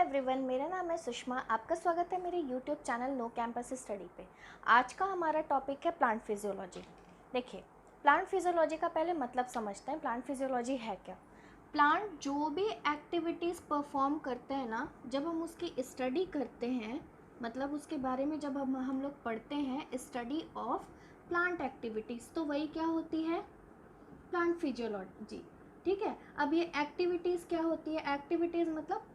Everyone, मेरा नाम है सुषमा। आपका स्वागत है मेरे YouTube channel no campus study पे। आज का हमारा टॉपिक है प्लांट फिजियोलॉजी। देखिए, प्लांट फिजियोलॉजी का पहले मतलब समझते हैं। प्लांट फिजियोलॉजी है क्या? प्लांट जो भी एक्टिविटीज़ परफॉर्म करते हैं ना, जब हम उसकी स्टडी करते हैं, मतलब उसके बारे में जब हम लोग पढ़ते हैं, स्टडी ऑफ प्लांट एक्टिविटीज़, तो वही क्या होती है? Plant physiology. ठीक है। अब ये एक्टिविटीज़ क्या होती है? एक्टिविटीज़ मतलब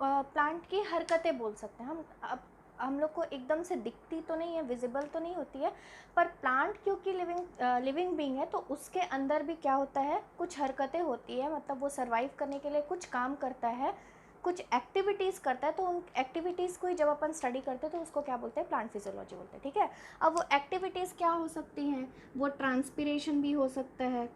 प्लांट की हरकतें बोल सकते हैं हम। अब हम लोग को एकदम से दिखती तो नहीं है, विजिबल तो नहीं होती है, पर प्लांट क्योंकि लिविंग बीइंग है, तो उसके अंदर भी क्या होता है, कुछ हरकतें होती है। मतलब वो सर्वाइव करने के लिए कुछ काम करता है, कुछ एक्टिविटीज़ करता है। तो उन एक्टिविटीज़ को ही जब अपन स्टडी करते हैं तो उसको क्या बोलते हैं? प्लांट फिजियोलॉजी बोलते हैं। ठीक है। अब वो एक्टिविटीज़ क्या हो सकती हैं? वो ट्रांसपीरेशन भी हो सकता है,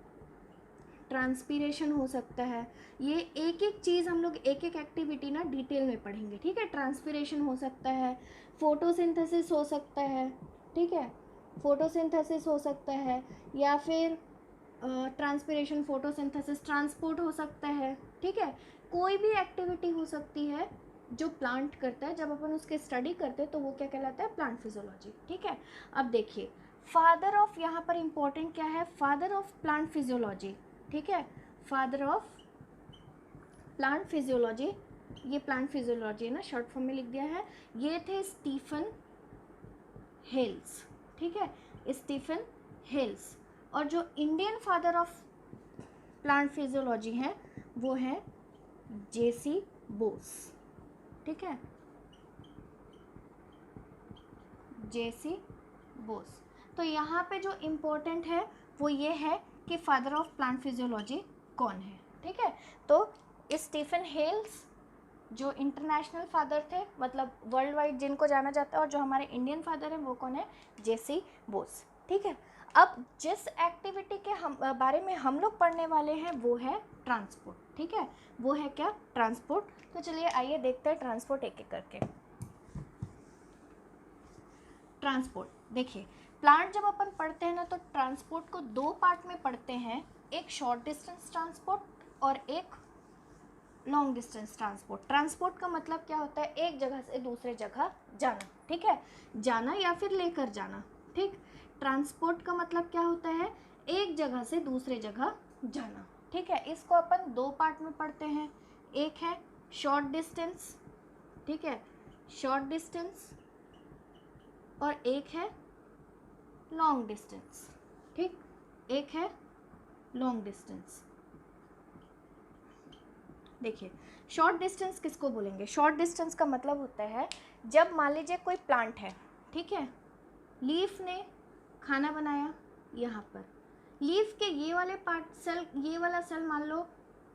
ट्रांसपीरेशन हो सकता है। ये एक एक चीज़ हम लोग एक एक एक्टिविटी ना डिटेल में पढ़ेंगे। ठीक है। ट्रांसपीरेशन हो सकता है, फोटोसिंथेसिस हो सकता है। ठीक है, फोटोसिंथेसिस हो सकता है, या फिर ट्रांसपीरेशन, फोटोसिंथेसिस, ट्रांसपोर्ट हो सकता है। ठीक है, कोई भी एक्टिविटी हो सकती है जो प्लांट करता है। जब अपन उसके स्टडी करते हैं तो वो क्या कहलाता है? Plant physiology. ठीक है। अब देखिए, फादर ऑफ, यहाँ पर इंपॉर्टेंट क्या है? Father of plant physiology. ठीक है, फादर ऑफ प्लांट फिजियोलॉजी, ये प्लांट फिजियोलॉजी है ना, शॉर्ट फॉर्म में लिख दिया है। ये थे स्टीफन हेल्स। ठीक है, स्टीफन हेल्स। और जो Indian father of plant physiology हैं वो हैं जेसी बोस। ठीक है, जेसी बोस। तो यहाँ पे जो इम्पोर्टेंट है वो ये है कि फादर ऑफ प्लांट फिजियोलॉजी कौन है। ठीक है, तो स्टीफन हेल्स जो इंटरनेशनल फादर थे, मतलब वर्ल्ड वाइड जिनको जाना जाता है, और जो हमारे इंडियन फादर हैं वो कौन है? जेसी बोस। ठीक है। अब जिस एक्टिविटी के बारे में हम लोग पढ़ने वाले हैं वो है ट्रांसपोर्ट। ठीक है, वो है क्या? ट्रांसपोर्ट। तो चलिए आइए देखते हैं ट्रांसपोर्ट एक एक करके। ट्रांसपोर्ट, देखिए, प्लांट जब अपन पढ़ते हैं ना तो ट्रांसपोर्ट को दो पार्ट में पढ़ते हैं। एक शॉर्ट डिस्टेंस ट्रांसपोर्ट और एक लॉन्ग डिस्टेंस ट्रांसपोर्ट। ट्रांसपोर्ट का मतलब क्या होता है? एक जगह से दूसरे जगह जाना। ठीक है, जाना या फिर लेकर जाना। ठीक, ट्रांसपोर्ट का मतलब क्या होता है? एक जगह से दूसरे जगह जाना। ठीक है, इसको अपन दो पार्ट में पढ़ते हैं। एक है शॉर्ट डिस्टेंस, ठीक है, शॉर्ट डिस्टेंस, और एक है लॉन्ग डिस्टेंस। ठीक, एक है लॉन्ग डिस्टेंस। देखिए, शॉर्ट डिस्टेंस किसको बोलेंगे? शॉर्ट डिस्टेंस का मतलब होता है जब मान लीजिए कोई प्लांट है, ठीक है, लीफ ने खाना बनाया, यहाँ पर लीफ के ये वाले पार्ट सेल, ये वाला सेल मान लो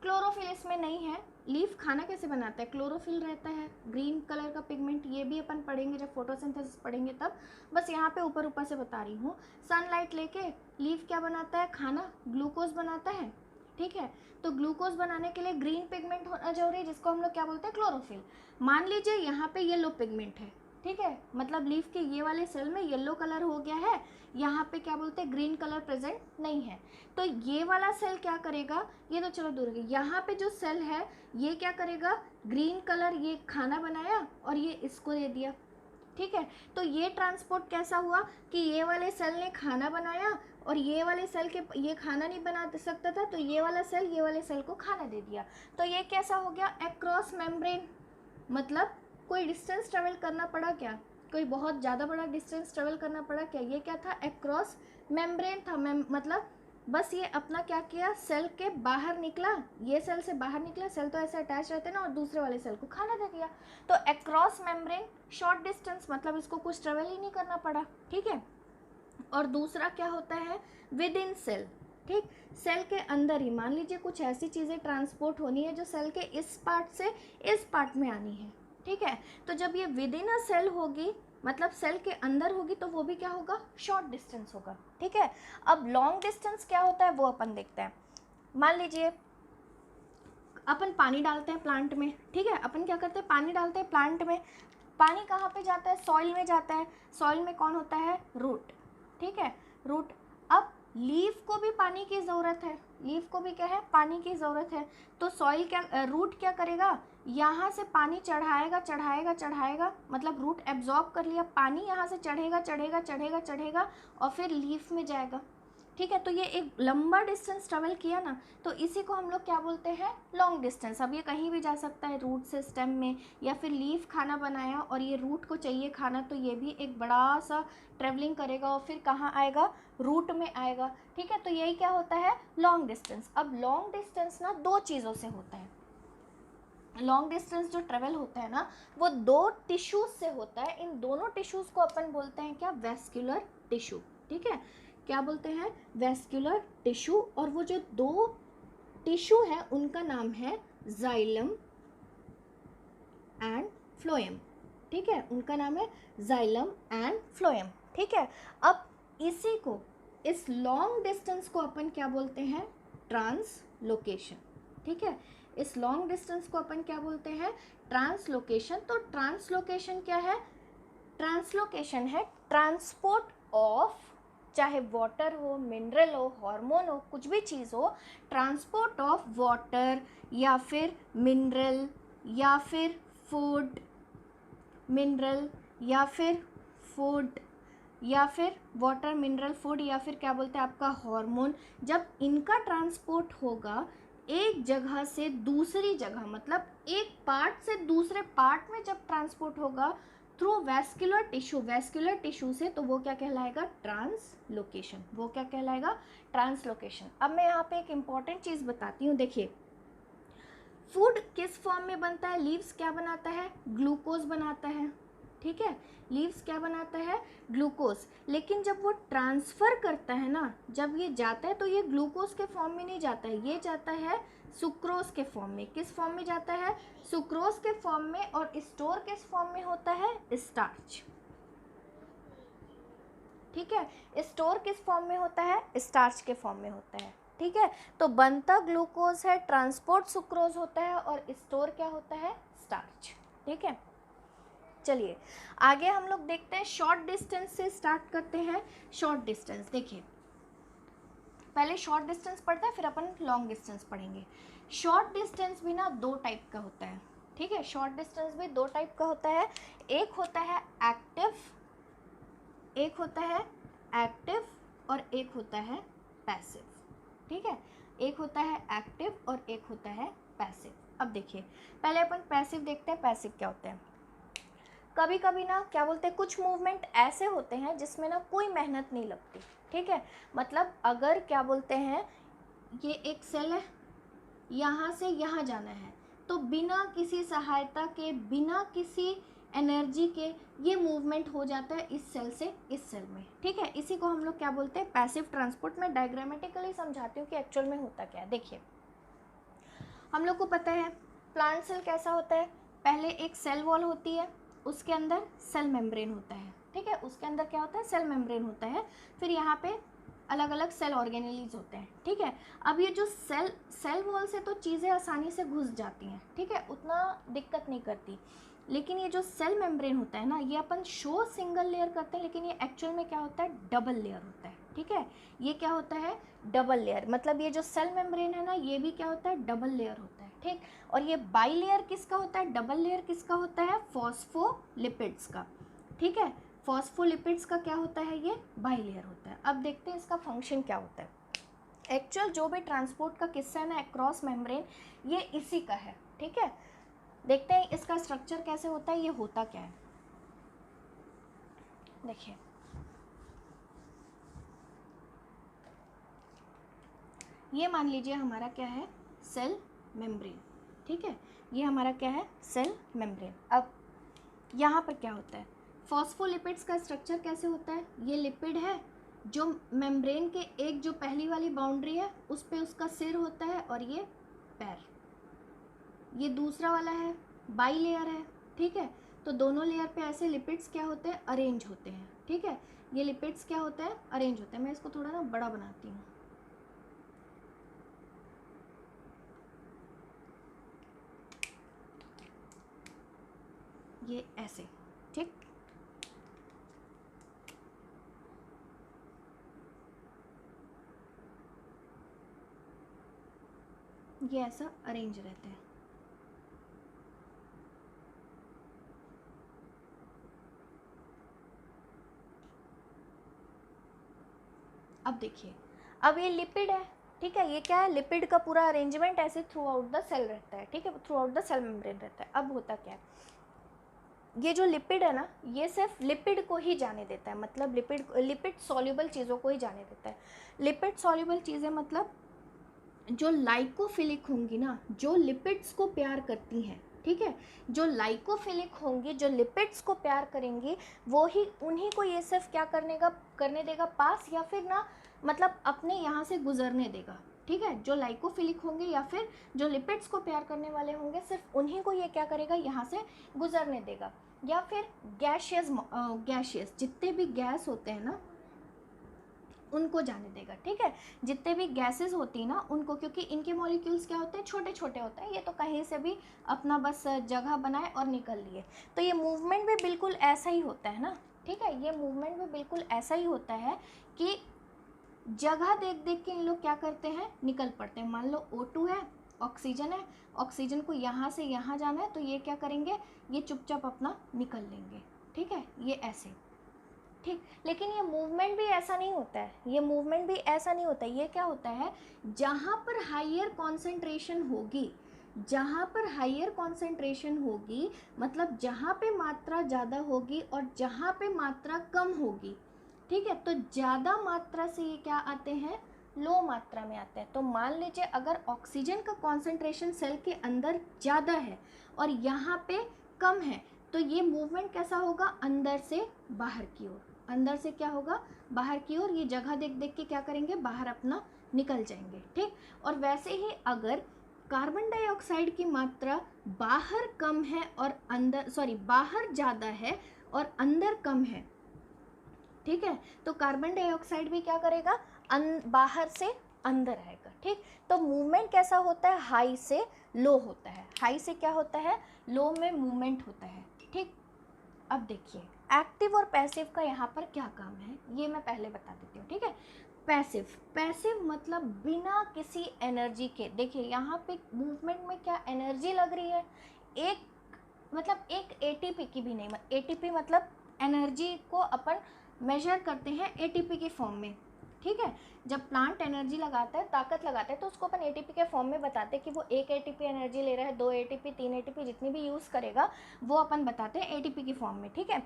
क्लोरोफिल इसमें नहीं है। लीफ खाना कैसे बनाता है? क्लोरोफिल रहता है, ग्रीन कलर का पिगमेंट। ये भी अपन पढ़ेंगे जब फोटोसिंथेसिस पढ़ेंगे तब। बस यहाँ पे ऊपर ऊपर से बता रही हूँ। सनलाइट लेके लीफ क्या बनाता है? खाना, ग्लूकोज बनाता है। ठीक है, तो ग्लूकोज बनाने के लिए ग्रीन पिगमेंट होना जरूरी है, जिसको हम लोग क्या बोलते हैं? क्लोरोफिल। मान लीजिए यहाँ पे येलो पिगमेंट है, ठीक है, मतलब लीफ के ये वाले सेल में येलो कलर हो गया है, यहाँ पे क्या बोलते हैं? ग्रीन कलर प्रेजेंट नहीं है। तो ये वाला सेल क्या करेगा? ये तो चलो दूर है, यहाँ पे जो सेल है ये क्या करेगा? ग्रीन कलर, ये खाना बनाया और ये इसको दे दिया। ठीक है, तो ये ट्रांसपोर्ट कैसा हुआ कि ये वाले सेल ने खाना बनाया और ये वाले सेल के ये खाना नहीं बना सकता था, तो ये वाला सेल ये वाले सेल को खाना दे दिया। तो ये कैसा हो गया? Across membrane. मतलब कोई डिस्टेंस ट्रेवल करना पड़ा क्या? कोई बहुत ज़्यादा बड़ा डिस्टेंस ट्रेवल करना पड़ा क्या? ये क्या था? अक्रॉस मेम्ब्रेन था। मतलब बस ये अपना क्या किया? सेल के बाहर निकला, ये सेल से बाहर निकला, सेल तो ऐसे अटैच रहते हैं ना, और दूसरे वाले सेल को खाना दे दिया। तो अक्रॉस मेम्ब्रेन, शॉर्ट डिस्टेंस, मतलब इसको कुछ ट्रेवल ही नहीं करना पड़ा। ठीक है, और दूसरा क्या होता है? विद इन सेल। ठीक, सेल के अंदर ही मान लीजिए कुछ ऐसी चीज़ें ट्रांसपोर्ट होनी है जो सेल के इस पार्ट से इस पार्ट में आनी है। ठीक है, तो जब ये विद इन अ सेल होगी, मतलब सेल के अंदर होगी, तो वो भी क्या होगा? शॉर्ट डिस्टेंस होगा। ठीक है, अब लॉन्ग डिस्टेंस क्या होता है वो अपन देखते हैं। मान लीजिए अपन पानी डालते हैं प्लांट में। ठीक है, अपन क्या करते हैं? पानी डालते हैं प्लांट में। पानी कहाँ पे जाता है? सॉइल में जाता है। सॉइल में कौन होता है? रूट। ठीक है, रूट। अब लीफ को भी पानी की ज़रूरत है, लीफ को भी क्या है? पानी की ज़रूरत है। तो सॉइल क्या, रूट क्या करेगा? यहाँ से पानी चढ़ाएगा चढ़ाएगा चढ़ाएगा, मतलब रूट एब्जॉर्ब कर लिया, पानी यहाँ से चढ़ेगा चढ़ेगा चढ़ेगा चढ़ेगा और फिर लीफ में जाएगा। ठीक है, तो ये एक लंबा डिस्टेंस ट्रेवल किया ना, तो इसी को हम लोग क्या बोलते हैं, लॉन्ग डिस्टेंस। अब ये कहीं भी जा सकता है, रूट से स्टेम में, या फिर लीफ खाना बनाया और ये रूट को चाहिए खाना, तो ये भी एक बड़ा सा ट्रेवलिंग करेगा और फिर कहाँ आएगा, रूट में आएगा। ठीक है, तो यही क्या होता है, लॉन्ग डिस्टेंस। अब लॉन्ग डिस्टेंस ना दो चीज़ों से होता है। लॉन्ग डिस्टेंस जो ट्रेवल होता है ना, वो दो टिश्यूज से होता है। इन दोनों टिश्यूज को अपन बोलते हैं क्या, वेस्क्यूलर टिश्यू। ठीक है, क्या बोलते हैं, वेस्क्यूलर टिश्यू। और वो जो दो टिश्यू है उनका नाम है जाइलम एंड फ्लोएम। ठीक है, उनका नाम है जाइलम एंड फ्लोएम। ठीक है, अब इसी को, इस लॉन्ग डिस्टेंस को अपन क्या बोलते हैं, ट्रांसलोकेशन। ठीक है, इस लॉन्ग डिस्टेंस को अपन क्या बोलते हैं, ट्रांसलोकेशन। तो ट्रांसलोकेशन क्या है, ट्रांसलोकेशन है ट्रांसपोर्ट ऑफ, चाहे वाटर हो, मिनरल हो, हार्मोन हो, कुछ भी चीज़ हो, ट्रांसपोर्ट ऑफ वाटर या फिर मिनरल या फिर फूड, मिनरल या फिर फूड या फिर वाटर, मिनरल, फूड या फिर क्या बोलते हैं आपका हार्मोन, जब इनका ट्रांसपोर्ट होगा एक जगह से दूसरी जगह, मतलब एक पार्ट से दूसरे पार्ट में जब ट्रांसपोर्ट होगा through vascular tissue, vascular tissue से, तो वो क्या कहलाएगा, ट्रांसलोकेशन। वो क्या कहलाएगा, ट्रांसलोकेशन। अब मैं यहाँ पे एक इम्पॉर्टेंट चीज़ बताती हूँ। देखिए, फूड किस फॉर्म में बनता है, लीव्स क्या बनाता है, ग्लूकोज बनाता है। ठीक है, लीव्स क्या बनाता है, ग्लूकोज। लेकिन जब वो ट्रांसफ़र करता है ना, जब ये जाता है तो ये ग्लूकोज के फॉर्म में नहीं जाता है, ये जाता है सुक्रोज के फॉर्म में। किस फॉर्म में जाता है, सुक्रोज के फॉर्म में। और स्टोर किस फॉर्म में होता है, स्टार्च। ठीक है, स्टोर किस फॉर्म में होता है, स्टार्च के फॉर्म में होता है। ठीक है, तो बनता ग्लूकोज है, ट्रांसपोर्ट सुक्रोज होता है और स्टोर क्या होता है, स्टार्च। ठीक है, चलिए आगे हम लोग देखते हैं, शॉर्ट डिस्टेंस से स्टार्ट करते हैं। शॉर्ट डिस्टेंस, देखिए पहले शॉर्ट डिस्टेंस पढ़ते हैं, फिर अपन लॉन्ग डिस्टेंस पढ़ेंगे। शॉर्ट डिस्टेंस भी ना दो टाइप का होता है। ठीक है, शॉर्ट डिस्टेंस भी दो टाइप का होता है। एक होता है एक्टिव, एक होता है एक्टिव और एक होता है पैसिव। ठीक है, एक होता है एक्टिव और एक होता है पैसिव। अब देखिए पहले अपन पैसिव देखते हैं, पैसिव क्या होता है। कभी कभी ना क्या बोलते हैं, कुछ मूवमेंट ऐसे होते हैं जिसमें ना कोई मेहनत नहीं लगती। ठीक है, मतलब अगर क्या बोलते हैं, ये एक सेल है, यहाँ से यहाँ जाना है, तो बिना किसी सहायता के, बिना किसी एनर्जी के ये मूवमेंट हो जाता है इस सेल से इस सेल में। ठीक है, इसी को हम लोग क्या बोलते हैं, पैसिव ट्रांसपोर्ट। में डायग्रामेटिकली समझाती हूँ कि एक्चुअल में होता क्या है। देखिए हम लोग को पता है प्लांट सेल कैसा होता है, पहले एक सेल वॉल होती है, उसके अंदर सेल मेम्ब्रेन होता है। ठीक है, उसके अंदर क्या होता है, सेल मेम्ब्रेन होता है। फिर यहाँ पे अलग अलग सेल ऑर्गेनेलीज होते हैं। ठीक है, अब ये जो सेल वॉल से तो चीज़ें आसानी से घुस जाती हैं। ठीक है, उतना दिक्कत नहीं करती। लेकिन ये जो सेल मेम्ब्रेन होता है ना, ये अपन शो सिंगल लेयर करते हैं, लेकिन ये एक्चुअल में क्या होता है, डबल लेयर होता है। ठीक है, ये क्या होता है, डबल लेयर। मतलब ये जो सेल मेम्ब्रेन है ना, ये भी क्या होता है, डबल लेयर होता है। ठीक, और ये बाई लेयर किसका होता है, डबल लेयर किसका होता है, फॉस्फोलिपिड्स का। ठीक है, फॉस्फोलिपिड्स का क्या होता है, ये बाई लेयर होता है। अब देखते हैं इसका फंक्शन क्या होता है। एक्चुअल जो भी ट्रांसपोर्ट का किस्सा है ना अक्रॉस मेम्ब्रेन, ये इसी का है। ठीक है, देखते हैं इसका स्ट्रक्चर कैसे होता है, ये होता क्या है। देखिए ये मान लीजिए हमारा क्या है, सेल मेम्ब्रेन। ठीक है, ये हमारा क्या है, सेल मेम्ब्रेन। अब यहाँ पर क्या होता है, फॉस्फोलिपिड्स का स्ट्रक्चर कैसे होता है, ये लिपिड है जो मेम्ब्रेन के एक जो पहली वाली बाउंड्री है उस पे उसका सिर होता है और ये पैर, ये दूसरा वाला है, बाई लेयर है। ठीक है, तो दोनों लेयर पे ऐसे लिपिड्स क्या होते हैं, अरेंज होते हैं। ठीक है, ये लिपिड्स क्या होते हैं, अरेंज होते हैं। मैं इसको थोड़ा ना बड़ा बनाती हूँ, ये ऐसे। ठीक, ये ऐसा अरेंज रहते हैं। अब देखिए, अब ये लिपिड है, ठीक है, ये क्या है, लिपिड का पूरा अरेंजमेंट ऐसे थ्रू आउट द सेल रहता है, ठीक है, throughout the cell membrane रहता है। अब होता क्या है, ये जो लिपिड है ना, ये सिर्फ लिपिड को ही जाने देता है, मतलब लिपिड सॉल्युबल चीज़ों को ही जाने देता है। लिपिड सॉल्युबल चीज़ें मतलब जो लाइकोफिलिक होंगी ना, जो लिपिड्स को प्यार करती हैं, ठीक है, जो लाइकोफिलिक होंगी, जो लिपिड्स को प्यार करेंगी, वो ही उन्हीं को ये सिर्फ क्या करने देगा पास, या फिर ना मतलब अपने यहाँ से गुजरने देगा, ठीक है। जो लाइकोफिलिक होंगे या फिर जो लिपिड्स को प्यार करने वाले होंगे, सिर्फ उन्हीं को ये क्या करेगा, यहाँ से गुजरने देगा। या फिर गैशियस जितने भी गैस होते हैं ना, उनको जाने देगा, ठीक है। जितने भी गैसेस होती हैं ना उनको, क्योंकि इनके मॉलिक्यूल्स क्या होते हैं, छोटे छोटे होते हैं, ये तो कहीं से भी अपना बस जगह बनाए और निकल लिए। तो ये मूवमेंट भी बिल्कुल ऐसा ही होता है ना, ठीक है, ये मूवमेंट भी बिल्कुल ऐसा ही होता है कि जगह देख देख के इन लोग क्या करते हैं, निकल पड़ते हैं। मान लो O2 है, ऑक्सीजन है, ऑक्सीजन को यहाँ से यहाँ जाना है, तो ये क्या करेंगे, ये चुपचाप अपना निकल लेंगे, ठीक है, ये ऐसे, ठीक। लेकिन ये मूवमेंट भी ऐसा नहीं होता है, ये मूवमेंट भी ऐसा नहीं होता है। ये क्या होता है, जहाँ पर हायर कॉन्सेंट्रेशन होगी, जहाँ पर हायर कॉन्सेंट्रेशन होगी, मतलब जहाँ पे मात्रा ज़्यादा होगी और जहाँ पे मात्रा कम होगी, ठीक है, तो ज़्यादा मात्रा से ये क्या आते हैं, लो मात्रा में आते हैं। तो मान लीजिए अगर ऑक्सीजन का कॉन्सेंट्रेशन सेल के अंदर ज़्यादा है और यहाँ पे कम है, तो ये मूवमेंट कैसा होगा, अंदर से बाहर की ओर, अंदर से क्या होगा, बाहर की ओर। ये जगह देख देख के क्या करेंगे, बाहर अपना निकल जाएंगे, ठीक। और वैसे ही अगर कार्बन डाइऑक्साइड की मात्रा बाहर कम है और बाहर ज़्यादा है और अंदर कम है, ठीक है, तो कार्बन डाइऑक्साइड भी क्या करेगा, बाहर से अंदर आएगा, ठीक। तो मूवमेंट कैसा होता है, हाई से लो होता है, हाई से क्या होता है, लो में मूवमेंट होता है, ठीक। अब देखिए एक्टिव और पैसिव का यहाँ पर क्या काम है, ये मैं पहले बता देती हूँ, ठीक है। पैसिव मतलब बिना किसी एनर्जी के, देखिए यहाँ पे मूवमेंट में क्या एनर्जी लग रही है, एक एटीपी की भी नहीं, एटीपी मतलब एनर्जी को अपन मेजर करते हैं एटीपी के फॉर्म में, ठीक है। जब प्लांट एनर्जी लगाता है, ताकत लगाता है, तो उसको अपन एटीपी के फॉर्म में बताते हैं कि वो 1 एटीपी एनर्जी ले रहा है, 2 एटीपी, 3 एटीपी, जितनी भी यूज़ करेगा वो अपन बताते हैं एटीपी की फॉर्म में, ठीक है।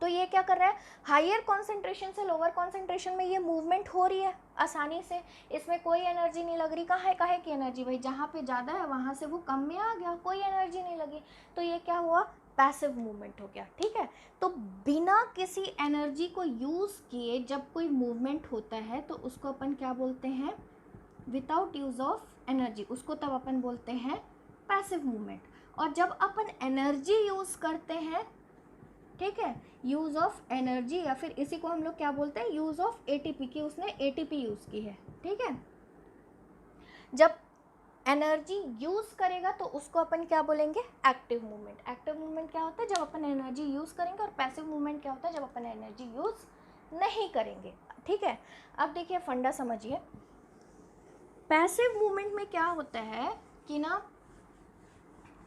तो ये क्या कर रहा है, हायर कॉन्सेंट्रेशन से लोअर कॉन्सेंट्रेशन में ये मूवमेंट हो रही है आसानी से, इसमें कोई एनर्जी नहीं लग रही। काहे की एनर्जी, भाई जहाँ पे ज़्यादा है वहाँ से वो कम में आ गया, कोई एनर्जी नहीं लगी, तो ये क्या हुआ, पैसिव मूवमेंट हो गया, ठीक है। तो बिना किसी एनर्जी को यूज़ किए जब कोई मूवमेंट होता है तो उसको अपन क्या बोलते हैं, विदाउट यूज़ ऑफ एनर्जी, उसको तब अपन बोलते हैं पैसिव मूवमेंट। और जब अपन एनर्जी यूज़ करते हैं, ठीक है, यूज़ ऑफ एनर्जी, या फिर इसी को हम लोग क्या बोलते हैं, यूज़ ऑफ एटीपी, की उसने एटीपी यूज़ की है, ठीक है। जब एनर्जी यूज़ करेगा तो उसको अपन क्या बोलेंगे, एक्टिव मूवमेंट। एक्टिव मूवमेंट क्या होता है, जब अपन एनर्जी यूज़ करेंगे, और पैसिव मूवमेंट क्या होता है, जब अपन एनर्जी यूज़ नहीं करेंगे, ठीक है। अब देखिए फंडा समझिए, पैसिव मूवमेंट में क्या होता है कि ना,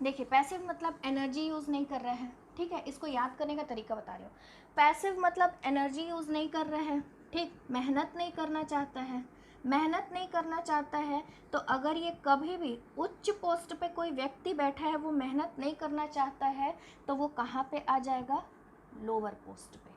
देखिए पैसिव मतलब एनर्जी यूज़ नहीं कर रहा है, ठीक है, इसको याद करने का तरीका बता रही हूँ। पैसिव मतलब एनर्जी यूज़ नहीं कर रहा है, ठीक, मेहनत नहीं करना चाहता है, मेहनत नहीं करना चाहता है, तो अगर ये कभी भी उच्च पोस्ट पे कोई व्यक्ति बैठा है, वो मेहनत नहीं करना चाहता है, तो वो कहाँ पे आ जाएगा, लोअर पोस्ट पे,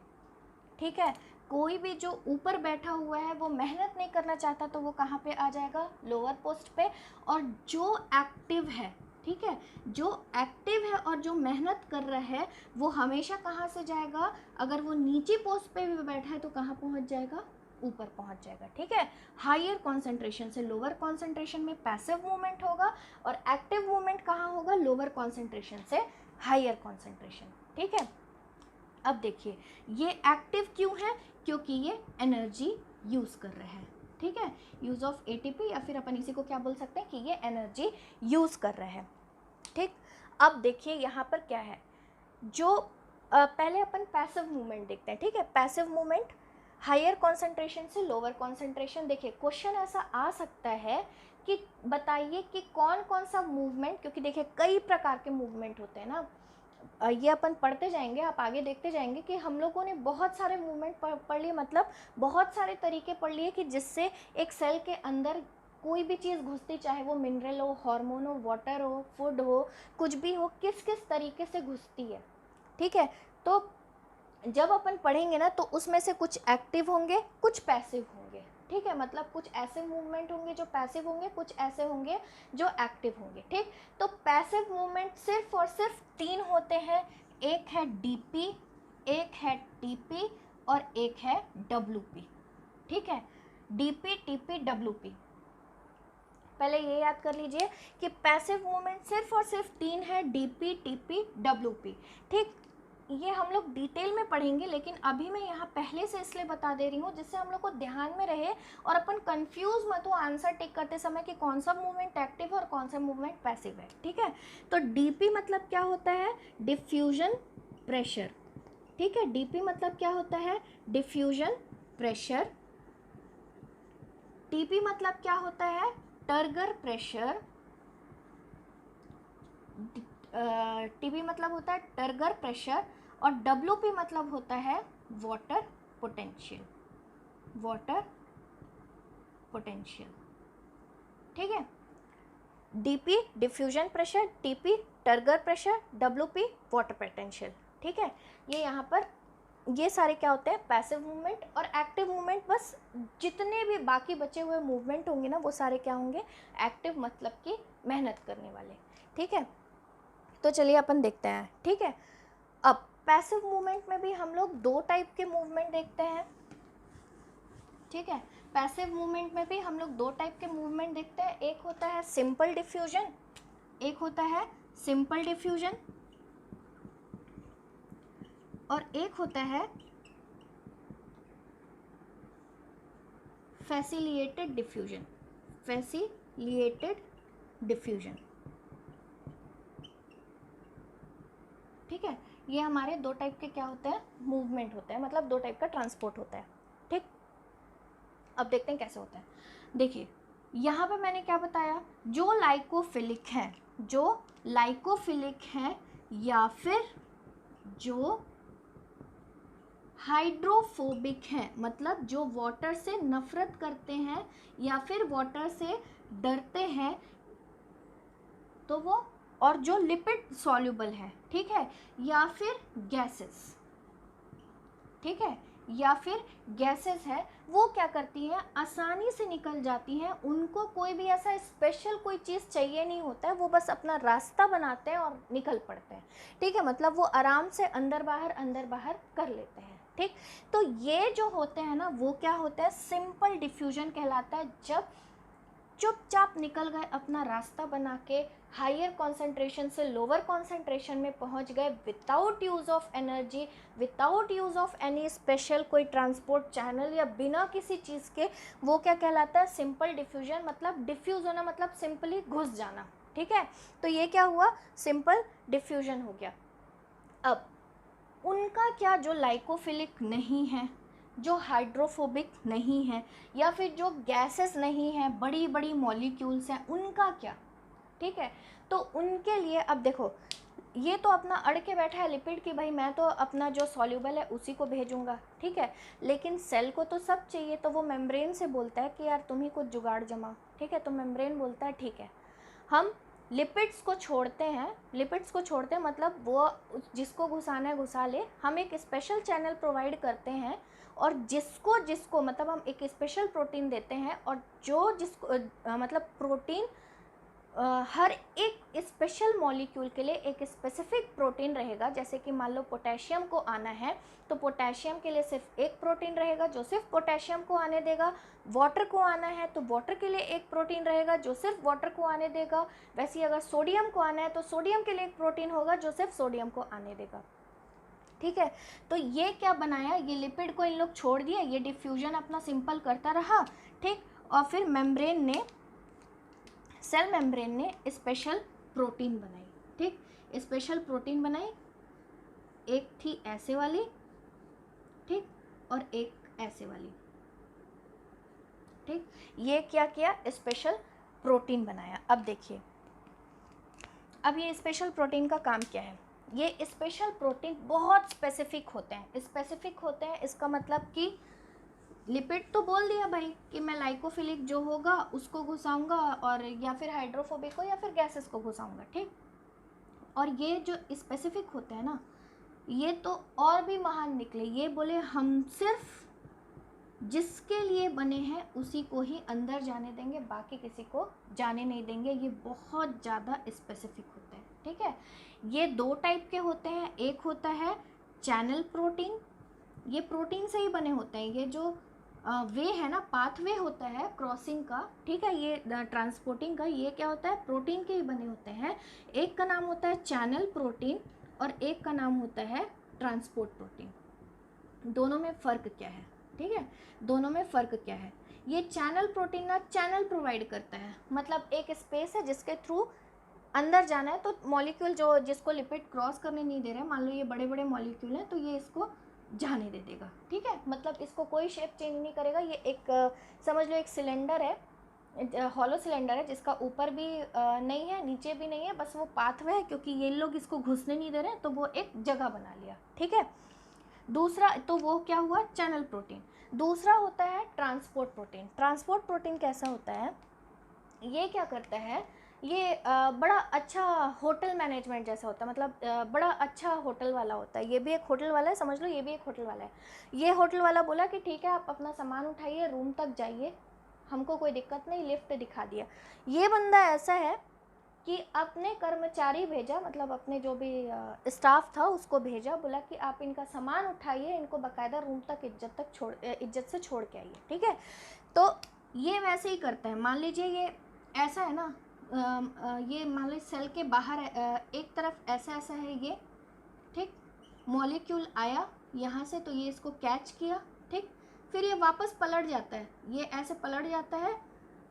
ठीक है। कोई भी जो ऊपर बैठा हुआ है वो मेहनत नहीं करना चाहता, तो वो कहाँ पे आ जाएगा, लोअर पोस्ट पे। और जो एक्टिव है, ठीक है, जो एक्टिव है और जो मेहनत कर रहा है, वो हमेशा कहाँ से जाएगा, अगर वो नीचे पोस्ट पे भी बैठा है तो कहाँ पहुँच जाएगा, ऊपर पहुँच जाएगा, ठीक है। हायर कॉन्सेंट्रेशन से लोअर कॉन्सेंट्रेशन में पैसिव मूवमेंट होगा, और एक्टिव मूवमेंट कहाँ होगा, लोअर कॉन्सेंट्रेशन से हायर कॉन्सेंट्रेशन, ठीक है। अब देखिए ये एक्टिव क्यों है, क्योंकि ये एनर्जी यूज़ कर रहा है, ठीक है, यूज़ ऑफ एटीपी, या फिर अपन इसी को क्या बोल सकते हैं कि ये एनर्जी यूज़ कर रहा है, ठीक। अब देखिए यहाँ पर क्या है, जो पहले अपन पैसिव मूवमेंट देखते हैं, ठीक है। पैसिव मूवमेंट हायर कॉन्सेंट्रेशन से लोअर कॉन्सेंट्रेशन। देखिए क्वेश्चन ऐसा आ सकता है कि बताइए कि कौन कौन सा मूवमेंट, क्योंकि देखिए कई प्रकार के मूवमेंट होते हैं ना, ये अपन पढ़ते जाएंगे, आप आगे देखते जाएंगे कि हम लोगों ने बहुत सारे मूवमेंट पढ़ लिए, मतलब बहुत सारे तरीके पढ़ लिए कि जिससे एक सेल के अंदर कोई भी चीज़ घुसती, चाहे वो मिनरल हो, हार्मोन हो, वाटर हो, फूड हो, कुछ भी हो, किस किस तरीके से घुसती है। ठीक है, तो जब अपन पढ़ेंगे ना तो उसमें से कुछ एक्टिव होंगे, कुछ पैसिव होंगे। ठीक है, मतलब कुछ ऐसे मूवमेंट होंगे जो पैसिव होंगे, कुछ ऐसे होंगे जो एक्टिव होंगे। ठीक, तो पैसिव मूवमेंट सिर्फ और सिर्फ 3 होते हैं, एक है डीपी, एक है टीपी और एक है डब्ल्यूपी। ठीक है, डीपी, टीपी, डब्ल्यूपी। पहले ये याद कर लीजिए कि पैसिव मूवमेंट सिर्फ और सिर्फ 3 है, डीपी, टीपी, डब्ल्यूपी। ठीक, ये हम लोग डिटेल में पढ़ेंगे, लेकिन अभी मैं यहाँ पहले से इसलिए बता दे रही हूँ जिससे हम लोग को ध्यान में रहे और अपन कंफ्यूज मत हो आंसर टिक करते समय कि कौन सा मूवमेंट एक्टिव है और कौन सा मूवमेंट पैसिव है। ठीक है, तो डीपी मतलब क्या होता है? Diffusion pressure. ठीक है, डीपी मतलब क्या होता है? Diffusion pressure. टीपी मतलब क्या होता है? Turgor pressure. टीपी मतलब होता है टर्गर प्रेशर और डब्ल्यूपी मतलब होता है वाटर पोटेंशियल। Water potential. ठीक है, DP diffusion pressure, TP turgor pressure, WP water potential. ठीक है, ये यहाँ पर ये सारे क्या होते हैं? Passive movement. और एक्टिव मूवमेंट, बस जितने भी बाकी बचे हुए मूवमेंट होंगे ना वो सारे क्या होंगे? एक्टिव, मतलब कि मेहनत करने वाले। ठीक है, तो चलिए अपन देखते हैं। ठीक है, अब पैसिव मूवमेंट में भी हम लोग 2 टाइप के मूवमेंट देखते हैं। ठीक है, पैसिव मूवमेंट में भी हम लोग 2 टाइप के मूवमेंट देखते हैं। एक होता है सिंपल डिफ्यूजन, एक होता है सिंपल डिफ्यूजन और एक होता है फैसिलिटेटेड डिफ्यूजन। Facilitated diffusion. ठीक है, ये हमारे 2 टाइप के क्या होते हैं? मूवमेंट होते हैं, मतलब 2 टाइप का ट्रांसपोर्ट होता है। ठीक, अब देखते हैं कैसे होता है। देखिए यहाँ पे मैंने क्या बताया? जो लाइकोफिलिक है, जो लाइकोफिलिक है या फिर जो हाइड्रोफोबिक है, मतलब जो वाटर से नफरत करते हैं या फिर वाटर से डरते हैं, तो वो, और जो लिपिड सॉल्युबल है। ठीक है, या फिर गैसेस। ठीक है, या फिर गैसेस है, वो क्या करती हैं? आसानी से निकल जाती हैं, उनको कोई भी ऐसा स्पेशल कोई चीज़ चाहिए नहीं होता है, वो बस अपना रास्ता बनाते हैं और निकल पड़ते हैं। ठीक है, मतलब वो आराम से अंदर बाहर कर लेते हैं। ठीक, तो ये जो होते हैं ना वो क्या होता है? सिंपल डिफ्यूजन कहलाता है। जब चुपचाप निकल गए, अपना रास्ता बना के हायर कॉन्सेंट्रेशन से लोअर कॉन्सेंट्रेशन में पहुंच गए, without use of energy, without use of any special कोई ट्रांसपोर्ट चैनल, या बिना किसी चीज़ के, वो क्या कहलाता है? Simple diffusion. मतलब डिफ्यूज़ होना मतलब सिंपली घुस जाना। ठीक है, तो ये क्या हुआ? सिंपल डिफ्यूजन हो गया। अब उनका क्या, जो लाइकोफिलिक नहीं है, जो हाइड्रोफोबिक नहीं है, या फिर जो गैसेस नहीं है, बड़ी बड़ी मॉलिक्यूल्स हैं, उनका क्या? ठीक है, तो उनके लिए अब देखो, ये तो अपना अड़ के बैठा है लिपिड की, भाई मैं तो अपना जो सॉल्यूबल है उसी को भेजूंगा। ठीक है, लेकिन सेल को तो सब चाहिए, तो वो मेम्ब्रेन से बोलता है कि यार तुम ही कुछ जुगाड़ जमाओ। ठीक है, तो मेम्ब्रेन बोलता है ठीक है, हम लिपिड्स को छोड़ते हैं, लिपिड्स को छोड़ते हैं मतलब वो जिसको घुसाना है घुसा ले, हम एक स्पेशल चैनल प्रोवाइड करते हैं और जिसको जिसको मतलब हम एक स्पेशल प्रोटीन देते हैं, और जो जिसको मतलब प्रोटीन हर एक स्पेशल मॉलिक्यूल के लिए एक स्पेसिफिक प्रोटीन रहेगा। जैसे कि मान लो पोटेशियम को आना है तो पोटेशियम के लिए सिर्फ एक प्रोटीन रहेगा जो सिर्फ पोटेशियम को आने देगा। वाटर को आना है तो वाटर के लिए एक प्रोटीन रहेगा जो सिर्फ वाटर को आने देगा। वैसे ही अगर सोडियम को आना है तो सोडियम के लिए एक प्रोटीन होगा जो सिर्फ सोडियम को आने देगा। ठीक है, तो ये क्या बनाया, ये लिपिड को इन लोग छोड़ दिया, ये डिफ्यूजन अपना सिंपल करता रहा। ठीक, और फिर मेम्ब्रेन ने, सेल मेम्ब्रेन ने स्पेशल प्रोटीन बनाई। ठीक, स्पेशल प्रोटीन बनाई, एक थी ऐसे वाली, ठीक, और एक ऐसे वाली। ठीक, ये क्या किया, स्पेशल प्रोटीन बनाया। अब देखिए, अब ये स्पेशल प्रोटीन का काम क्या है? ये स्पेशल प्रोटीन बहुत स्पेसिफिक होते हैं, स्पेसिफिक होते हैं। इसका मतलब कि लिपिड तो बोल दिया भाई कि मैं लाइकोफिलिक जो होगा उसको घुसाऊंगा, और या फिर हाइड्रोफोबिक को या फिर गैसेस को घुसाऊंगा, ठीक। और ये जो स्पेसिफिक होते हैं ना, ये तो और भी महान निकले। ये बोले हम सिर्फ जिसके लिए बने हैं उसी को ही अंदर जाने देंगे, बाकी किसी को जाने नहीं देंगे। ये बहुत ज़्यादा स्पेसिफिक होते हैं, ठीक है। ये दो टाइप के होते हैं, एक होता है चैनल प्रोटीन, ये प्रोटीन से ही बने होते हैं। ये जो वे है ना, पाथवे होता है क्रॉसिंग का, ठीक है, ये ट्रांसपोर्टिंग का, ये क्या होता है, प्रोटीन के ही बने होते हैं। एक का नाम होता है चैनल प्रोटीन और एक का नाम होता है ट्रांसपोर्ट प्रोटीन। दोनों में फ़र्क क्या है, ठीक है, दोनों में फ़र्क क्या है। ये चैनल प्रोटीन ना चैनल प्रोवाइड करता है, मतलब एक स्पेस है जिसके थ्रू अंदर जाना है। तो मॉलिक्यूल जो जिसको लिपिड क्रॉस करने नहीं दे रहे हैं, मान लो ये बड़े बड़े मॉलिक्यूल हैं, तो ये इसको जाने दे देगा, ठीक है। मतलब इसको कोई शेप चेंज नहीं करेगा। ये एक समझ लो एक सिलेंडर है, हॉलो सिलेंडर है, जिसका ऊपर भी नहीं है नीचे भी नहीं है, बस वो पाथवे है, क्योंकि ये लोग इसको घुसने नहीं दे रहे हैं तो वो एक जगह बना लिया, ठीक है। दूसरा तो वो क्या हुआ, चैनल प्रोटीन। दूसरा होता है ट्रांसपोर्ट प्रोटीन। ट्रांसपोर्ट प्रोटीन कैसा होता है, ये क्या करता है, ये बड़ा अच्छा होटल मैनेजमेंट जैसा होता है, मतलब बड़ा अच्छा होटल वाला होता है। ये भी एक होटल वाला है, समझ लो ये भी एक होटल वाला है। ये होटल वाला बोला कि ठीक है आप अपना सामान उठाइए, रूम तक जाइए, हमको कोई दिक्कत नहीं, लिफ्ट दिखा दिया। ये बंदा ऐसा है कि अपने कर्मचारी भेजा, मतलब अपने जो भी स्टाफ था उसको भेजा, बोला कि आप इनका सामान उठाइए, इनको बाकायदा रूम तक इज्जत से छोड़ के आइए, ठीक है। तो ये वैसे ही करता है। मान लीजिए ये ऐसा है ना, ये मान लीजिए सेल के बाहर एक तरफ ऐसा ऐसा है ये, ठीक। मॉलिक्यूल आया यहाँ से, तो ये इसको कैच किया, ठीक। फिर ये वापस पलट जाता है, ये ऐसे पलट जाता है,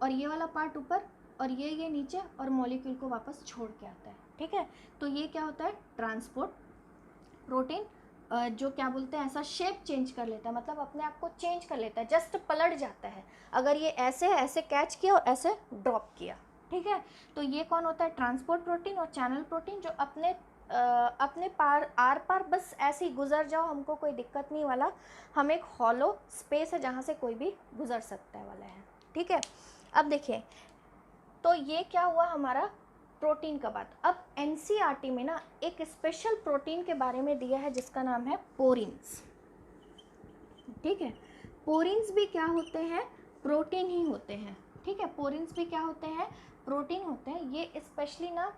और ये वाला पार्ट ऊपर और ये नीचे, और मॉलिक्यूल को वापस छोड़ के आता है, ठीक है। तो ये क्या होता है, ट्रांसपोर्ट प्रोटीन, जो क्या बोलते हैं, ऐसा शेप चेंज कर लेता है, मतलब अपने आप को चेंज कर लेता है, जस्ट पलट जाता है। अगर ये ऐसे ऐसे कैच किया और ऐसे ड्रॉप किया, ठीक है। तो ये कौन होता है, ट्रांसपोर्ट प्रोटीन और चैनल प्रोटीन, जो अपने पार आर पार बस ऐसे ही गुजर जाओ, हमको कोई दिक्कत नहीं वाला, हम एक हॉलो स्पेस है जहाँ से कोई भी गुजर सकता है वाला है, ठीक है। अब देखिए, तो ये क्या हुआ हमारा प्रोटीन का बात। अब एनसीईआरटी में ना एक स्पेशल प्रोटीन के बारे में दिया है जिसका नाम है पोरिन्स, ठीक है। पोरिन्स भी क्या होते हैं, प्रोटीन ही होते हैं, ठीक है। पोरिन्स भी क्या होते हैं, प्रोटीन होते हैं। ये स्पेशली ना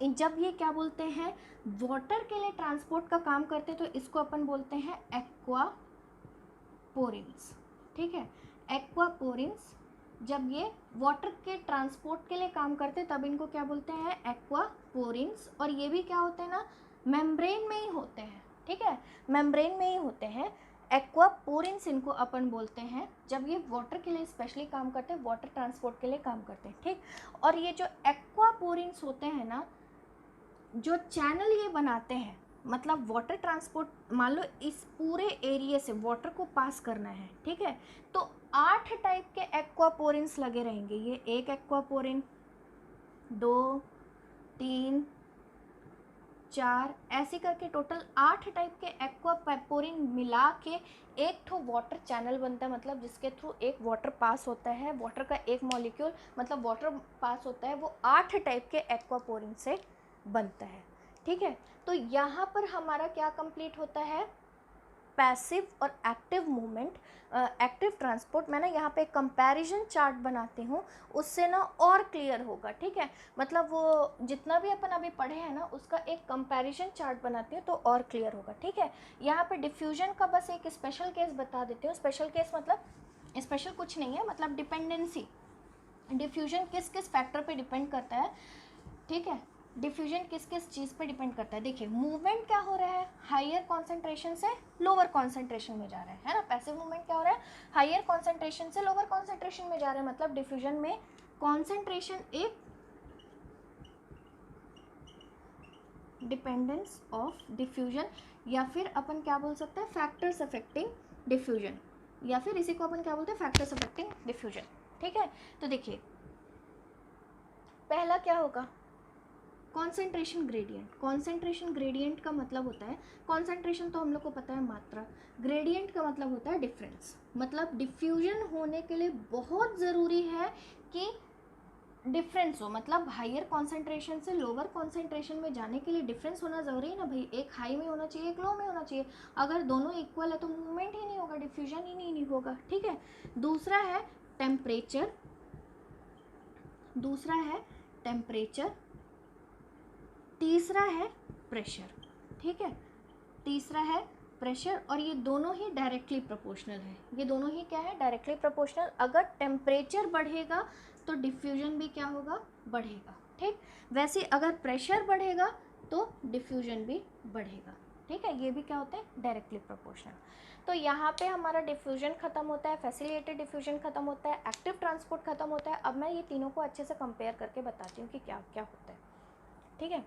जब ये क्या बोलते हैं, वाटर के लिए ट्रांसपोर्ट का काम करते हैं, तो इसको अपन बोलते हैं एक्वा पोरिन्स, ठीक है। एक्वा पोरिन्स जब ये वाटर के ट्रांसपोर्ट के लिए काम करते हैं तब इनको क्या बोलते हैं, एक्वा पोरिन्स। और ये भी क्या होते हैं ना, मेम्ब्रेन में ही होते हैं, ठीक है, मेम्ब्रेन में ही होते हैं। एक्वा पोरिन्स इनको अपन बोलते हैं जब ये वाटर के लिए स्पेशली काम करते हैं, वाटर ट्रांसपोर्ट के लिए काम करते हैं, ठीक। और ये जो एक्वा पोरिन्स होते हैं ना, जो चैनल ये बनाते हैं, मतलब वाटर ट्रांसपोर्ट, मान लो इस पूरे एरिया से वाटर को पास करना है, ठीक है। तो 8 टाइप के एक्वापोरिन्स लगे रहेंगे। ये एक एक्वापोरिन, 2, 3, 4, ऐसे करके टोटल 8 टाइप के एक्वापोरिन मिला के एक ठो वाटर चैनल बनता है, मतलब जिसके थ्रू एक वाटर पास होता है, वाटर का एक मॉलिक्यूल मतलब वाटर पास होता है, वो 8 टाइप के एक्वापोरिन से बनता है, ठीक है। तो यहाँ पर हमारा क्या कंप्लीट होता है, पैसिव और एक्टिव मूवमेंट, एक्टिव ट्रांसपोर्ट। मैं ना यहाँ पे कंपैरिजन चार्ट बनाती हूँ, उससे ना और क्लियर होगा, ठीक है। मतलब वो जितना भी अपन अभी पढ़े हैं ना, उसका एक कंपैरिजन चार्ट बनाती हूँ तो और क्लियर होगा, ठीक है। यहाँ पे डिफ्यूजन का बस एक स्पेशल केस बता देती हूँ। स्पेशल केस मतलब स्पेशल कुछ नहीं है, मतलब डिपेंडेंसी, डिफ्यूजन किस किस फैक्टर पे डिपेंड करता है, ठीक है। डिफ्यूजन किस किस चीज़ पे डिपेंड करता है। देखिए, मूवमेंट क्या हो रहा है, हायर कॉन्सेंट्रेशन से लोअर कॉन्सेंट्रेशन में जा रहा है ना। पैसिव मूवमेंट क्या हो रहा है, हायर कॉन्सेंट्रेशन से लोअर कॉन्सेंट्रेशन में जा रहा है, मतलब डिफ्यूजन में कॉन्सेंट्रेशन एक डिपेंडेंस ऑफ डिफ्यूजन, या फिर अपन क्या बोल सकते हैं, फैक्टर्स अफेक्टिंग डिफ्यूजन, या फिर इसी को अपन क्या बोलते हैं, फैक्टर्स अफेक्टिंग डिफ्यूजन, ठीक है। तो देखिए, पहला क्या होगा, कॉन्सेंट्रेशन ग्रेडियंट। कॉन्सेंट्रेशन ग्रेडियंट का मतलब होता है, कॉन्सेंट्रेशन तो हम लोग को पता है मात्रा, ग्रेडियंट का मतलब होता है डिफरेंस। मतलब डिफ्यूजन होने के लिए बहुत ज़रूरी है कि डिफरेंस हो, मतलब हायर कॉन्सेंट्रेशन से लोअर कॉन्सेंट्रेशन में जाने के लिए डिफरेंस होना ज़रूरी है ना भाई। एक हाई में होना चाहिए, एक लो में होना चाहिए। अगर दोनों इक्वल है तो मूवमेंट ही नहीं होगा, डिफ्यूजन ही नहीं होगा, ठीक है। दूसरा है टेम्परेचर, दूसरा है टेम्परेचर, तीसरा है प्रेशर, ठीक है। तीसरा है प्रेशर, और ये दोनों ही डायरेक्टली प्रोपोर्शनल है। ये दोनों ही क्या है, डायरेक्टली प्रोपोर्शनल। अगर टेम्परेचर बढ़ेगा तो डिफ्यूजन भी क्या होगा, बढ़ेगा, ठीक। वैसे अगर प्रेशर बढ़ेगा तो डिफ्यूजन भी बढ़ेगा, ठीक है। ये भी क्या होते हैं, डायरेक्टली प्रोपोर्शनल। तो यहाँ पे हमारा डिफ्यूजन खत्म होता है, फैसिलिटेटेड डिफ्यूजन खत्म होता है, एक्टिव ट्रांसपोर्ट खत्म होता है। अब मैं ये तीनों को अच्छे से कंपेयर करके बताती हूँ कि क्या क्या होता है, ठीक है।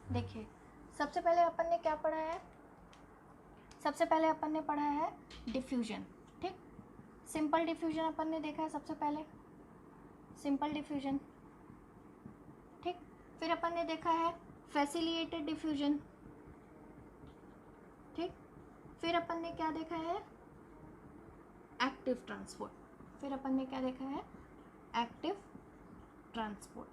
देखिए, सबसे पहले अपन ने क्या पढ़ा है, सबसे पहले अपन ने पढ़ा है डिफ्यूजन, ठीक। सिंपल डिफ्यूजन अपन ने देखा है सबसे पहले, सिंपल डिफ्यूजन, ठीक। फिर अपन ने देखा है फैसिलिटेटेड डिफ्यूजन, ठीक। फिर अपन ने क्या देखा है, एक्टिव ट्रांसपोर्ट। फिर अपन ने क्या देखा है, एक्टिव ट्रांसपोर्ट,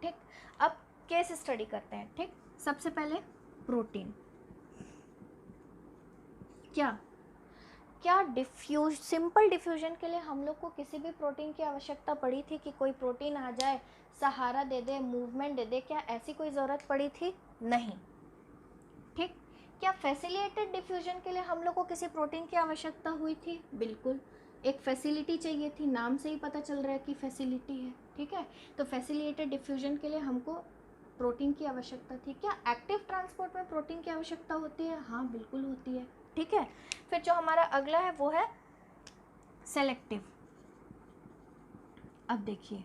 ठीक। अब केस स्टडी करते हैं, ठीक। सबसे पहले प्रोटीन, क्या सिंपल डिफ्यूजन के लिए हम लोग को किसी भी प्रोटीन की आवश्यकता पड़ी थी कि कोई प्रोटीन आ जाए, सहारा दे दे, मूवमेंट दे दे? क्या ऐसी कोई ज़रूरत पड़ी थी? नहीं, ठीक। क्या फैसिलिटेटेड डिफ्यूजन के लिए हम लोग को किसी प्रोटीन की आवश्यकता हुई थी? बिल्कुल, एक फैसिलिटी चाहिए थी, नाम से ही पता चल रहा है कि फैसिलिटी है, ठीक है। तो फैसिलिटेटेड डिफ्यूजन के लिए हमको प्रोटीन की आवश्यकता थी। क्या एक्टिव ट्रांसपोर्ट में प्रोटीन की आवश्यकता होती है? हाँ, बिल्कुल होती है, ठीक है। फिर जो हमारा अगला है वो है सेलेक्टिव। अब देखिए,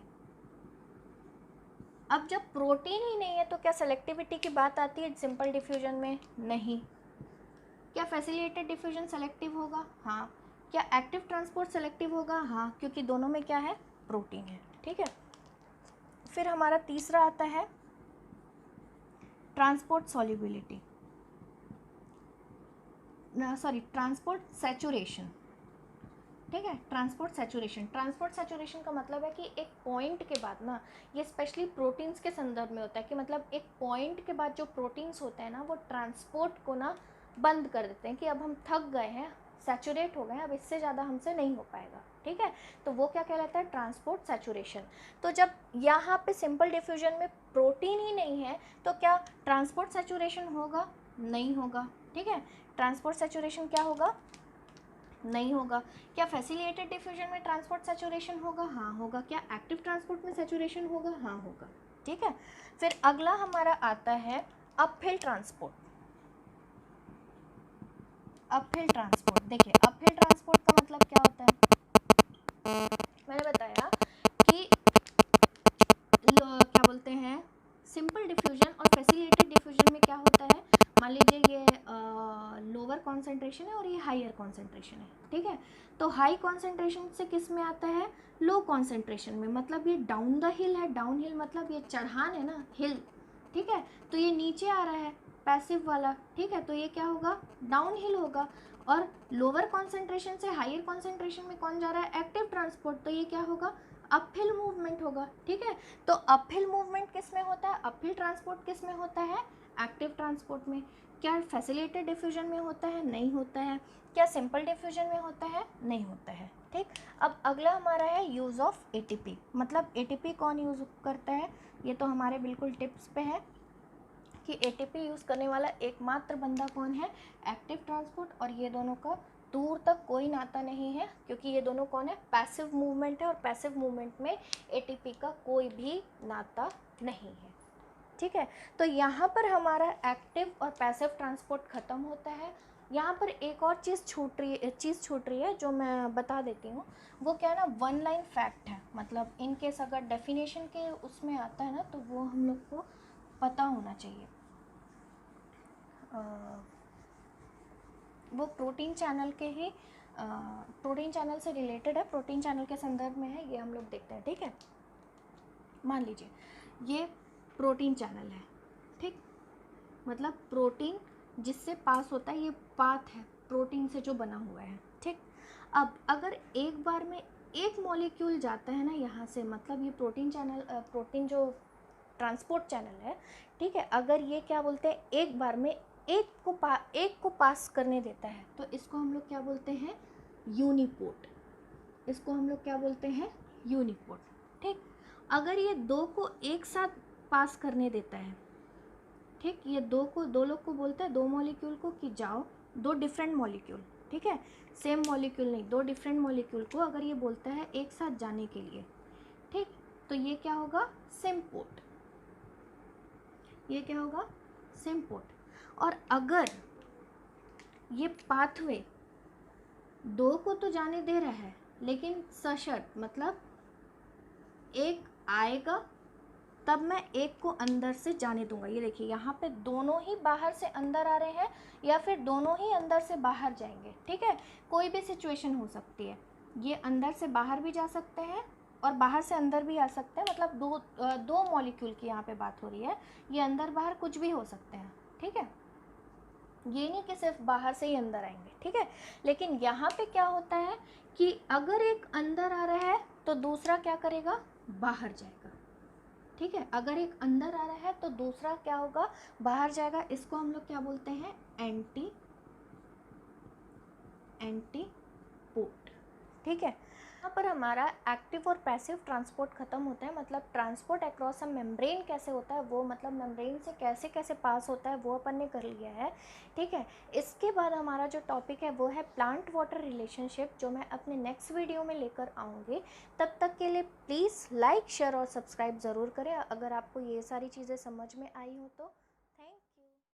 अब जब प्रोटीन ही नहीं है तो क्या सेलेक्टिविटी की बात आती है सिंपल डिफ्यूजन में? नहीं। क्या फैसिलिटेटेड डिफ्यूजन सेलेक्टिव होगा? हाँ। क्या एक्टिव ट्रांसपोर्ट सेलेक्टिव होगा? हाँ, क्योंकि दोनों में क्या है, प्रोटीन है, ठीक है। फिर हमारा तीसरा आता है ट्रांसपोर्ट सॉल्युबिलिटी, ट्रांसपोर्ट सैचुरेशन, ठीक है। ट्रांसपोर्ट सैचुरेशन का मतलब है कि एक पॉइंट के बाद ना, ये स्पेशली प्रोटीन्स के संदर्भ में होता है कि मतलब एक पॉइंट के बाद जो प्रोटीन्स होते हैं ना, वो ट्रांसपोर्ट को ना बंद कर देते हैं कि अब हम थक गए हैं, सैचुरेट हो गए हैं, अब इससे ज़्यादा हमसे नहीं हो पाएगा, ठीक है। तो वो क्या कहलाता है, ट्रांसपोर्ट सैचुरेशन। तो जब यहाँ पे सिंपल डिफ्यूजन में प्रोटीन ही नहीं है तो क्या ट्रांसपोर्ट सैचुरेशन होगा? नहीं होगा, ठीक है। ट्रांसपोर्ट सैचुरेशन क्या होगा? नहीं होगा। क्या फैसिलिटेटेड डिफ्यूजन में ट्रांसपोर्ट सैचुरेशन होगा? हाँ, होगा। क्या एक्टिव ट्रांसपोर्ट में सैचुरेशन होगा? हाँ, होगा, ठीक है। फिर अगला हमारा आता है अपहिल ट्रांसपोर्ट। अपहिल ट्रांसपोर्ट, देखिए अपहिल ट्रांसपोर्ट का मतलब क्या होता है, मैंने बताया कि क्या बोलते हैं, सिंपल डिफ्यूजन और फैसिलिटेटेड डिफ्यूजन में क्या होता है, मान लीजिए ये लोअर कॉन्सेंट्रेशन है और ये हायर कॉन्सेंट्रेशन है, ठीक है। तो हाई कॉन्सेंट्रेशन से किस में आता है, लो कॉन्सेंट्रेशन में। मतलब ये डाउन द हिल है, डाउन हिल मतलब ये चढ़ान है ना, हिल, ठीक है। तो ये नीचे आ रहा है पैसिव वाला, ठीक है। तो ये क्या होगा, डाउन हिल होगा। और लोअर कॉन्सेंट्रेशन से हायर कॉन्सेंट्रेशन में कौन जा रहा है, एक्टिव ट्रांसपोर्ट, तो ये क्या होगा, अपहिल मूवमेंट होगा, ठीक है। तो अपहिल मूवमेंट किस में होता है, अपहिल ट्रांसपोर्ट किस में होता है, एक्टिव ट्रांसपोर्ट में। क्या फैसिलिटेटेड डिफ्यूजन में होता है? नहीं होता है। क्या सिंपल डिफ्यूजन में होता है? नहीं होता है, ठीक। अब अगला हमारा है यूज़ ऑफ एटीपी। मतलब एटीपी कौन यूज़ करता है, ये तो हमारे बिल्कुल टिप्स पे है कि एटीपी यूज़ करने वाला एकमात्र बंदा कौन है, एक्टिव ट्रांसपोर्ट। और ये दोनों का दूर तक कोई नाता नहीं है, क्योंकि ये दोनों कौन है, पैसिव मूवमेंट है, और पैसिव मूवमेंट में एटीपी का कोई भी नाता नहीं है, ठीक है। तो यहाँ पर हमारा एक्टिव और पैसिव ट्रांसपोर्ट ख़त्म होता है। यहाँ पर एक और चीज़ छूट रही है जो मैं बता देती हूँ। वो क्या है ना, वन लाइन फैक्ट है। मतलब इन केस अगर डेफिनेशन के उसमें आता है ना, तो वो हम लोग को पता होना चाहिए। वो प्रोटीन चैनल के ही प्रोटीन चैनल से रिलेटेड है, प्रोटीन चैनल के संदर्भ में है, ये हम लोग देखते हैं, ठीक है। मान लीजिए ये प्रोटीन चैनल है, ठीक, मतलब प्रोटीन जिससे पास होता है, ये पाथ है प्रोटीन से जो बना हुआ है, ठीक। अब अगर एक बार में एक मॉलिक्यूल जाता है ना यहाँ से, मतलब ये प्रोटीन चैनल, प्रोटीन जो ट्रांसपोर्ट चैनल है, ठीक है, अगर ये क्या बोलते हैं एक बार में एक को पास करने देता है, तो इसको हम लोग क्या बोलते हैं, यूनिपोर्ट। इसको हम लोग क्या बोलते हैं, यूनिपोर्ट, ठीक। अगर ये दो को एक साथ पास करने देता है, ठीक, ये दो लोग को बोलता है, दो मॉलिक्यूल को कि जाओ, दो डिफरेंट मॉलिक्यूल, ठीक है, सेम मॉलिक्यूल नहीं, दो डिफरेंट मॉलिक्यूल को अगर ये बोलता है एक साथ जाने के लिए, ठीक, तो ये क्या होगा, सिम्पोर्ट। ये क्या होगा, सिम्पोर्ट। और अगर ये पाथवे दो को तो जाने दे रहा है, लेकिन सशर्त, मतलब एक आएगा तब मैं एक को अंदर से जाने दूंगा। ये देखिए यहाँ पे दोनों ही बाहर से अंदर आ रहे हैं या फिर दोनों ही अंदर से बाहर जाएंगे, ठीक है, कोई भी सिचुएशन हो सकती है। ये अंदर से बाहर भी जा सकते हैं और बाहर से अंदर भी आ सकते हैं, मतलब दो मॉलिक्यूल की यहाँ पे बात हो रही है, ये अंदर बाहर कुछ भी हो सकते हैं, ठीक है, ये नहीं कि सिर्फ बाहर से ही अंदर आएंगे, ठीक है। लेकिन यहाँ पे क्या होता है कि अगर एक अंदर आ रहा है तो दूसरा क्या करेगा, बाहर जाएगा, ठीक है। अगर एक अंदर आ रहा है तो दूसरा क्या होगा, बाहर जाएगा। इसको हम लोग क्या बोलते हैं, एंटीपोर्ट, ठीक है। यहाँ पर हमारा एक्टिव और पैसिव ट्रांसपोर्ट खत्म होता है, मतलब ट्रांसपोर्ट अक्रॉस अ मेम्ब्रेन कैसे होता है वो, मतलब मेम्ब्रेन से कैसे कैसे पास होता है वो अपन ने कर लिया है, ठीक है। इसके बाद हमारा जो टॉपिक है वो है प्लांट वाटर रिलेशनशिप, जो मैं अपने नेक्स्ट वीडियो में लेकर आऊँगी। तब तक के लिए प्लीज़ लाइक, शेयर और सब्सक्राइब ज़रूर करें। अगर आपको ये सारी चीज़ें समझ में आई हो तो